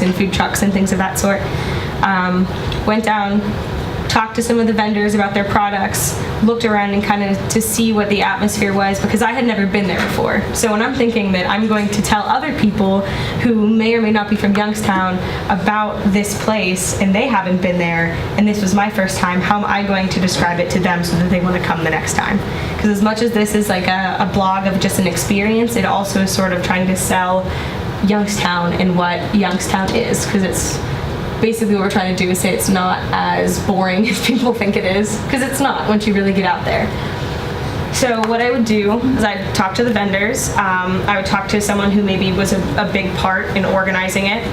and food trucks and things of that sort. Went down, talked to some of the vendors about their products, looked around and kind of to see what the atmosphere was, because I had never been there before. So when I'm thinking that I'm going to tell other people who may or may not be from Youngstown about this place and they haven't been there and this was my first time, how am I going to describe it to them so that they want to come the next time? Because as much as this is like a blog of just an experience, it also is sort of trying to sell Youngstown and what Youngstown is, because it's basically what we're trying to do is say it's not as boring as people think it is, because it's not once you really get out there. So what I would do is I'd talk to the vendors. I would talk to someone who maybe was a big part in organizing it.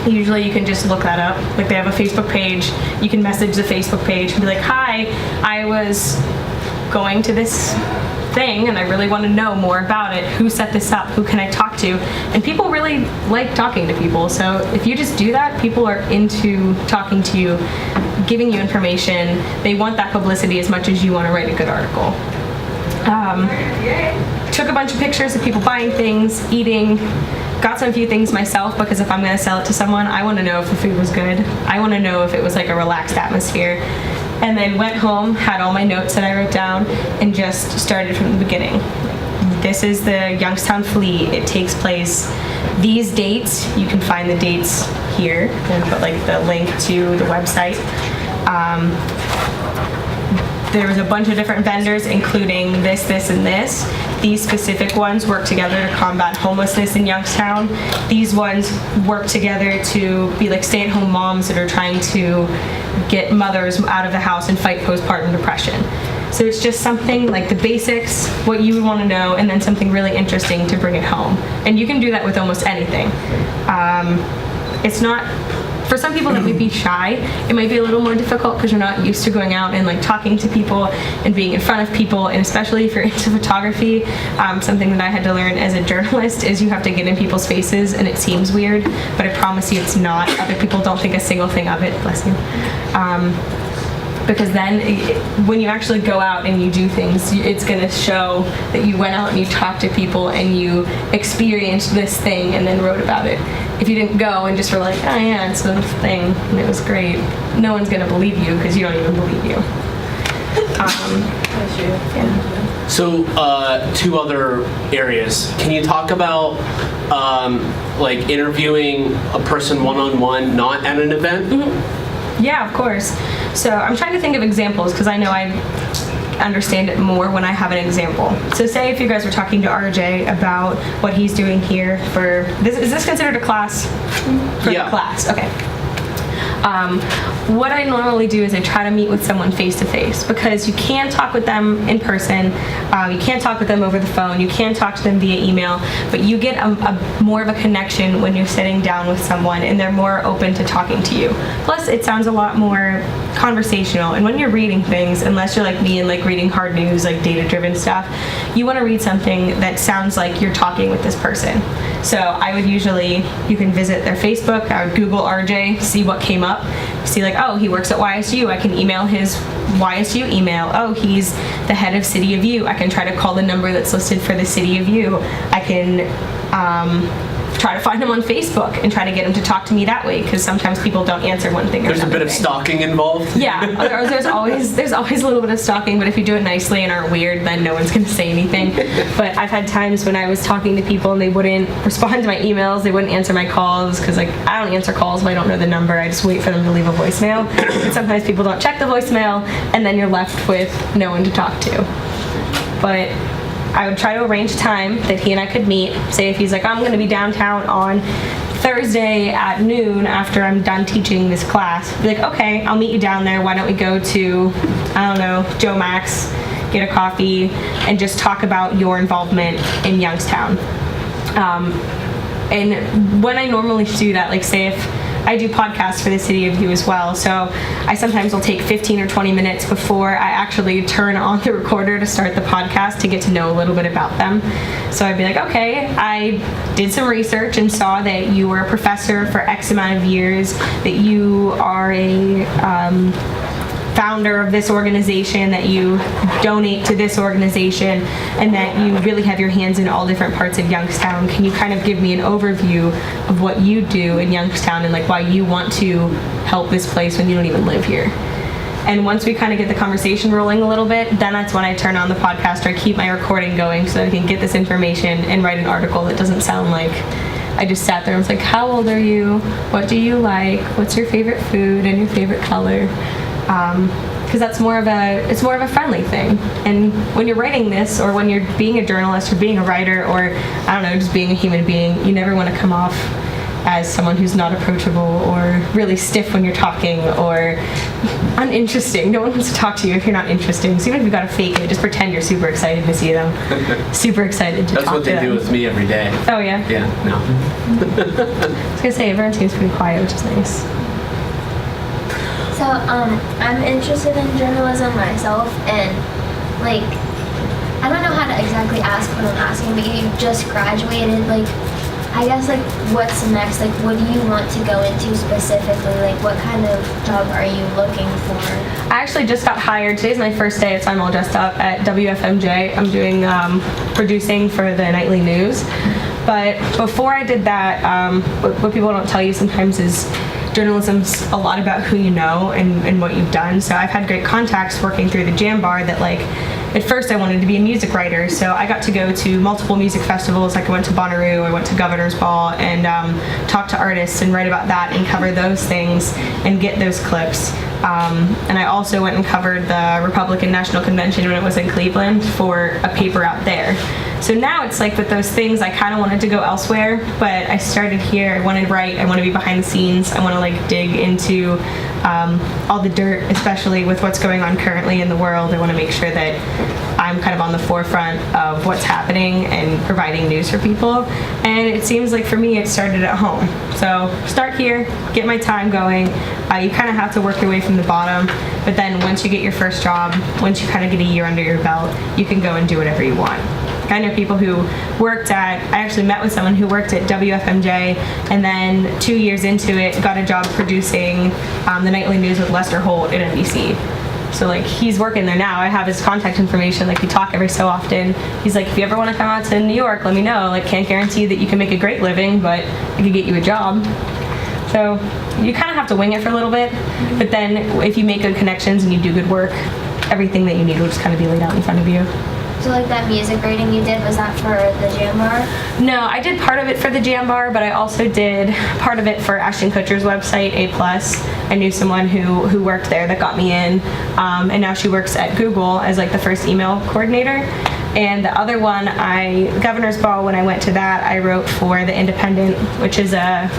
Usually you can just look that up. Like they have a Facebook page. You can message the Facebook page and be like, hi, I was going to this thing and I really want to know more about it. Who set this up? Who can I talk to? And people really like talking to people. So if you just do that, people are into talking to you, giving you information. They want that publicity as much as you want to write a good article. Took a bunch of pictures of people buying things, eating, got some few things myself, because if I'm going to sell it to someone, I want to know if the food was good. I want to know if it was like a relaxed atmosphere. And then went home, had all my notes that I wrote down, and just started from the beginning. This is the Youngstown Fleet. It takes place these dates. You can find the dates here and put like the link to the website. There was a bunch of different vendors, including this, and this. These specific ones work together to combat homelessness in Youngstown. These ones work together to be like stay-at-home moms that are trying to get mothers out of the house and fight postpartum depression. So it's just something like the basics, what you would want to know, and then something really interesting to bring it home. And you can do that with almost anything. It's not, for some people that might be shy, it might be a little more difficult because you're not used to going out and like talking to people and being in front of people, and especially if you're into photography, something that I had to learn as a journalist is you have to get in people's faces, and it seems weird, but I promise you it's not. Other people don't think a single thing of it, bless you. Because then when you actually go out and you do things, it's going to show that you went out and you talked to people and you experienced this thing and then wrote about it. If you didn't go and just were like, oh yeah, it's a thing and it was great, no one's going to believe you because you don't even believe you. Yeah. So two other areas. Can you talk about like interviewing a person one-on-one, not at an event? Mm-hmm. Yeah, of course. So I'm trying to think of examples because I know I understand it more when I have an example. So say if you guys were talking to RJ about what he's doing here for this, is this considered a class? For yeah. The class, okay. What I normally do is I try to meet with someone face to face, because you can talk with them in person, you can't talk with them over the phone, you can talk to them via email, but you get a more of a connection when you're sitting down with someone and they're more open to talking to you. Plus it sounds a lot more conversational, and when you're reading things, unless you're like me and like reading hard news, like data driven stuff, you want to read something that sounds like you're talking with this person. So I would usually, you can visit their Facebook, I would Google RJ, see what came up, see like, oh, he works at YSU, I can email his YSU email. Oh, he's the head of City of U, I can try to call the number that's listed for the City of U. I can try to find him on Facebook and try to get him to talk to me that way, because sometimes people don't answer one thing or There's a bit of stalking involved? Yeah, there's always a little bit of stalking, but if you do it nicely and aren't weird, then no one's going to say anything. But I've had times when I was talking to people and they wouldn't respond to my emails, they wouldn't answer my calls, because like I don't answer calls if I don't know the number, I just wait for them to leave a voicemail. And sometimes people don't check the voicemail, and then you're left with no one to talk to. But I would try to arrange a time that he and I could meet. Say if he's like, I'm going to be downtown on Thursday at noon after I'm done teaching this class. Be like, okay, I'll meet you down there. Why don't we go to, I don't know, Joe Max, get a coffee, and just talk about your involvement in Youngstown. And when I normally do that, like say if I do podcasts for the City of U as well, so I sometimes will take 15 or 20 minutes before I actually turn on the recorder to start the podcast to get to know a little bit about them. So I'd be like, okay, I did some research and saw that you were a professor for X amount of years, that you are a founder of this organization, that you donate to this organization, and that you really have your hands in all different parts of Youngstown. Can you kind of give me an overview of what you do in Youngstown and like why you want to help this place when you don't even live here? And once we kind of get the conversation rolling a little bit, then that's when I turn on the podcast, or I keep my recording going so that I can get this information and write an article that doesn't sound like I just sat there and was like, how old are you? What do you like? What's your favorite food and your favorite color? Because that's it's more of a friendly thing. And when you're writing this, or when you're being a journalist or being a writer, or I don't know, just being a human being, you never want to come off as someone who's not approachable or really stiff when you're talking or uninteresting. No one wants to talk to you if you're not interesting. So even if you gotta fake it, just pretend you're super excited to see them. Super excited to That's talk what to them. they do with me every day. Oh yeah? Yeah, no. I was gonna say, everyone seems pretty quiet, which is nice. So, I'm interested in journalism myself, and like, I don't know how to exactly ask what I'm asking, but you just graduated, like, I guess, like, what's next? Like, what do you want to go into specifically? Like, what kind of job are you looking for? I actually just got hired. Today's my first day, so I'm all dressed up at WFMJ. I'm doing producing for the nightly news. But before I did that, what people don't tell you sometimes is journalism's a lot about who you know and what you've done. So I've had great contacts working through the Jam Bar that, like, at first I wanted to be a music writer, so I got to go to multiple music festivals. Like I went to Bonnaroo, I went to Governor's Ball, and talk to artists and write about that and cover those things and get those clips. And I also went and covered the Republican National Convention when it was in Cleveland for a paper out there. So now it's like with those things, I kind of wanted to go elsewhere, but I started here. I want to write, I want to be behind the scenes, I want to like dig into all the dirt, especially with what's going on currently in the world. I want to make sure that I'm kind of on the forefront of what's happening and providing news for people. And it seems like for me, it started at home. So start here, get my time going. You kind of have to work your way from the bottom, but then once you get your first job, once you kind of get a year under your belt, you can go and do whatever you want. I know people who I actually met with someone who worked at WFMJ, and then 2 years into it, got a job producing the nightly news with Lester Holt at NBC. So like he's working there now. I have his contact information. Like we talk every so often. He's like, if you ever want to come out to New York, let me know. Like can't guarantee that you can make a great living, but I could get you a job. So you kind of have to wing it for a little bit, but then if you make good connections and you do good work, everything that you need will just kind of be laid out in front of you. So like that music rating you did, was that for the Jam Bar? No, I did part of it for the Jam Bar, but I also did part of it for Ashton Kutcher's website, A+. I knew someone who worked there that got me in, and now she works at Google as like the first email coordinator. And the other one, Governor's Ball, when I went to that, I wrote for The Independent, which is a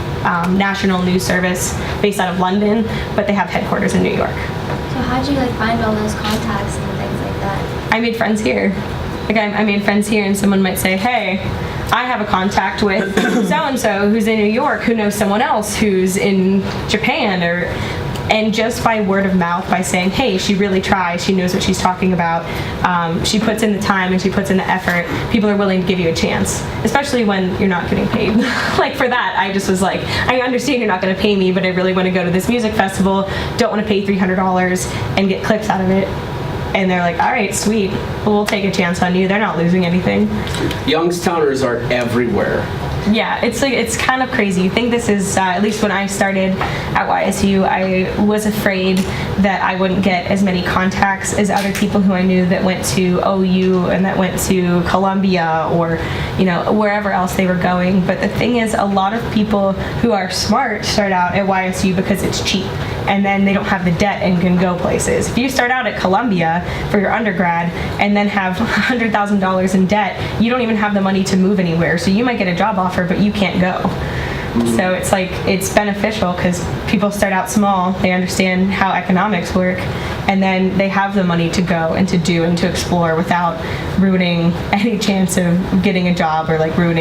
national news service based out of London, but they have headquarters in New York. So how'd you like find all those contacts and things like that? I made friends here. Like I made friends here, and someone might say, hey, I have a contact with so-and-so who's in New York who knows someone else who's in Japan, and just by word of mouth, by saying, hey, she really tries, she knows what she's talking about, she puts in the time and she puts in the effort, people are willing to give you a chance, especially when you're not getting paid. Like for that, I just was like, I understand you're not going to pay me, but I really want to go to this music festival, don't want to pay $300 and get clips out of it. And they're like, all right, sweet, well, we'll take a chance on you. They're not losing anything. Youngstowners are everywhere. Yeah, it's kind of crazy. You think this is, at least when I started at YSU, I was afraid that I wouldn't get as many contacts as other people who I knew that went to OU and that went to Columbia or, wherever else they were going. But the thing is, a lot of people who are smart start out at YSU because it's cheap, and then they don't have the debt and can go places. If you start out at Columbia for your undergrad and then have $100,000 in debt, you don't even have the money to move anywhere. So you might get a job offer, but you can't go. So it's like, it's beneficial because people start out small, they understand how economics work, and then they have the money to go and to do and to explore without ruining any chance of getting a job or like ruining